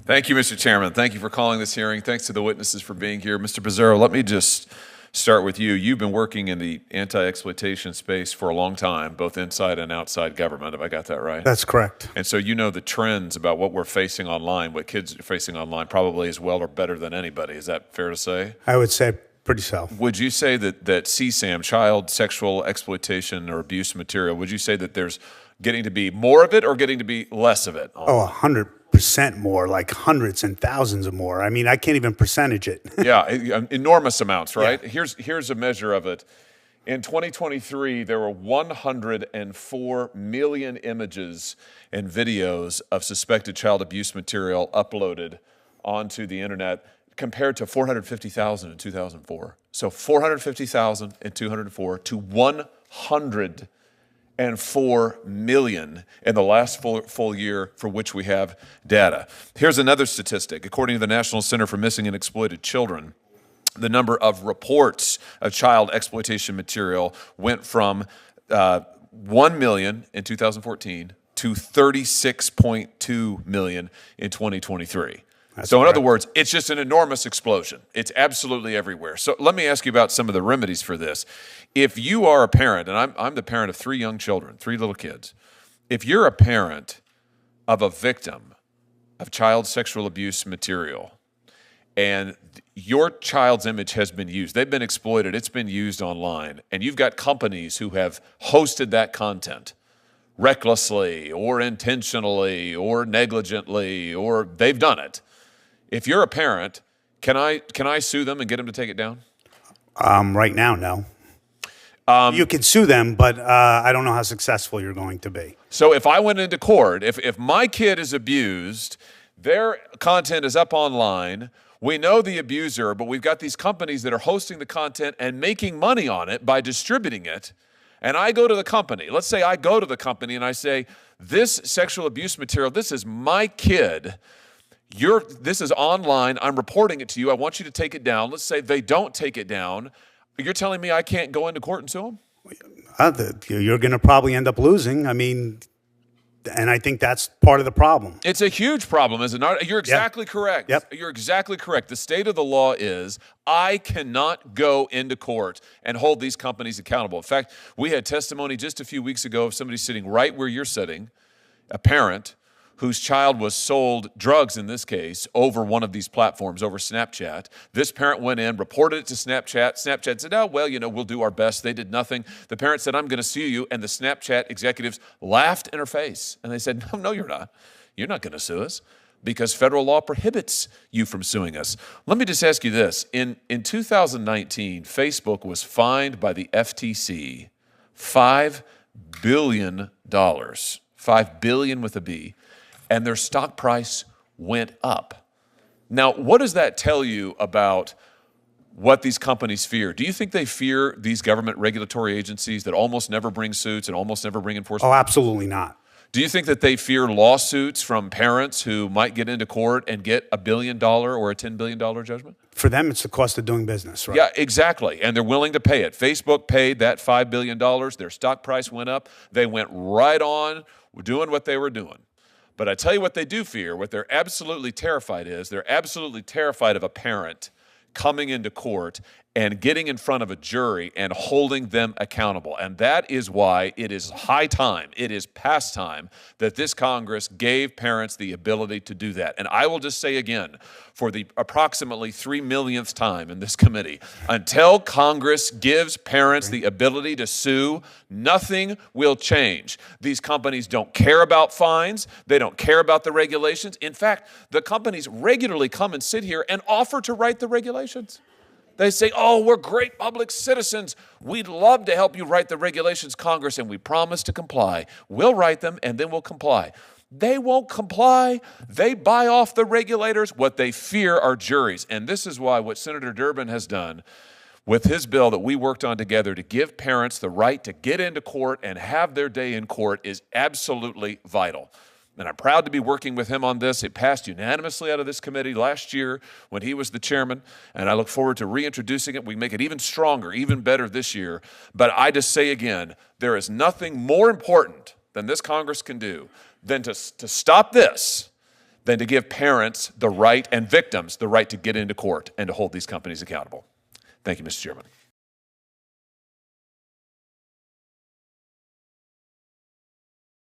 Thank you, Mr. Chairman. Thank you for calling this hearing. Thanks to the witnesses for being here. Mr. Pizzaro, let me just start with you. You've been working in the anti-exploitation space for a long time, both inside and outside government. Have I got that right? That's correct. And so you know the trends about what we're facing online, what kids are facing online, probably as well or better than anybody. Is that fair to say? I would say pretty so. Would you say that CSAM, child sexual exploitation or abuse material, would you say that there's getting to be more of it or getting to be less of it? Oh, 100% more, like hundreds and thousands of more. I mean, I can't even percentage it. Yeah, enormous amounts, right? Yeah. Here's a measure of it. In 2023, there were 104 million images and videos of suspected child abuse material uploaded onto the internet, compared to 450,000 in 2004. So 450,000 in 2004 to 104 million in the last full year for which we have data. Here's another statistic. According to the National Center for Missing and Exploited Children, the number of reports of child exploitation material went from 1 million in 2014 to 36.2 million in 2023. So in other words, it's just an enormous explosion. It's absolutely everywhere. So let me ask you about some of the remedies for this. If you are a parent, and I'm the parent of 3 young children, 3 little kids. If you're a parent of a victim of child sexual abuse material and your child's image has been used, they've been exploited, it's been used online, and you've got companies who have hosted that content recklessly or intentionally or negligently, or they've done it. If you're a parent, can I sue them and get them to take it down? Right now, no. You could sue them, but I don't know how successful you're going to be. So if I went into court, if my kid is abused, their content is up online, we know the abuser, but we've got these companies that are hosting the content and making money on it by distributing it, and I go to the company. Let's say I go to the company and I say, this sexual abuse material, this is my kid. This is online. I'm reporting it to you. I want you to take it down. Let's say they don't take it down. You're telling me I can't go into court and sue them? You're going to probably end up losing. I mean, and I think that's part of the problem. It's a huge problem, is it not? You're exactly correct. Yep. You're exactly correct. The state of the law is I cannot go into court and hold these companies accountable. In fact, we had testimony just a few weeks ago of somebody sitting right where you're sitting, a parent whose child was sold drugs, in this case, over one of these platforms, over Snapchat. This parent went in, reported it to Snapchat. Snapchat said, oh, well, we'll do our best. They did nothing. The parent said, I'm going to sue you. And the Snapchat executives laughed in her face. And they said, no, you're not. You're not going to sue us because federal law prohibits you from suing us. Let me just ask you this. In 2019, Facebook was fined by the FTC $5 billion, $5 billion with a B, and their stock price went up. Now, what does that tell you about what these companies fear? Do you think they fear these government regulatory agencies that almost never bring suits and almost never bring enforcement? Oh, absolutely not. Do you think that they fear lawsuits from parents who might get into court and get $1 billion or a $10 billion judgment? For them, it's the cost of doing business, right? Yeah, exactly. And they're willing to pay it. Facebook paid that $5 billion. Their stock price went up. They went right on doing what they were doing. But I tell you what they do fear, what they're absolutely terrified is, they're absolutely terrified of a parent coming into court and getting in front of a jury and holding them accountable. And that is why it is high time, it is past time, that this Congress gave parents the ability to do that. And I will just say again, for the approximately 3 millionth time in this committee, until Congress gives parents the ability to sue, nothing will change. These companies don't care about fines. They don't care about the regulations. In fact, the companies regularly come and sit here and offer to write the regulations. They say, oh, we're great public citizens. We'd love to help you write the regulations, Congress, and we promise to comply. We'll write them, and then we'll comply. They won't comply. They buy off the regulators. What they fear are juries. And this is why what Senator Durbin has done with his bill that we worked on together to give parents the right to get into court and have their day in court is absolutely vital. And I'm proud to be working with him on this. It passed unanimously out of this committee last year when he was the chairman, and I look forward to reintroducing it. We make it even stronger, even better this year. But I just say again, there is nothing more important than this Congress can do than to stop this, than to give parents the right and victims the right to get into court and to hold these companies accountable. Thank you, Mr. Chairman.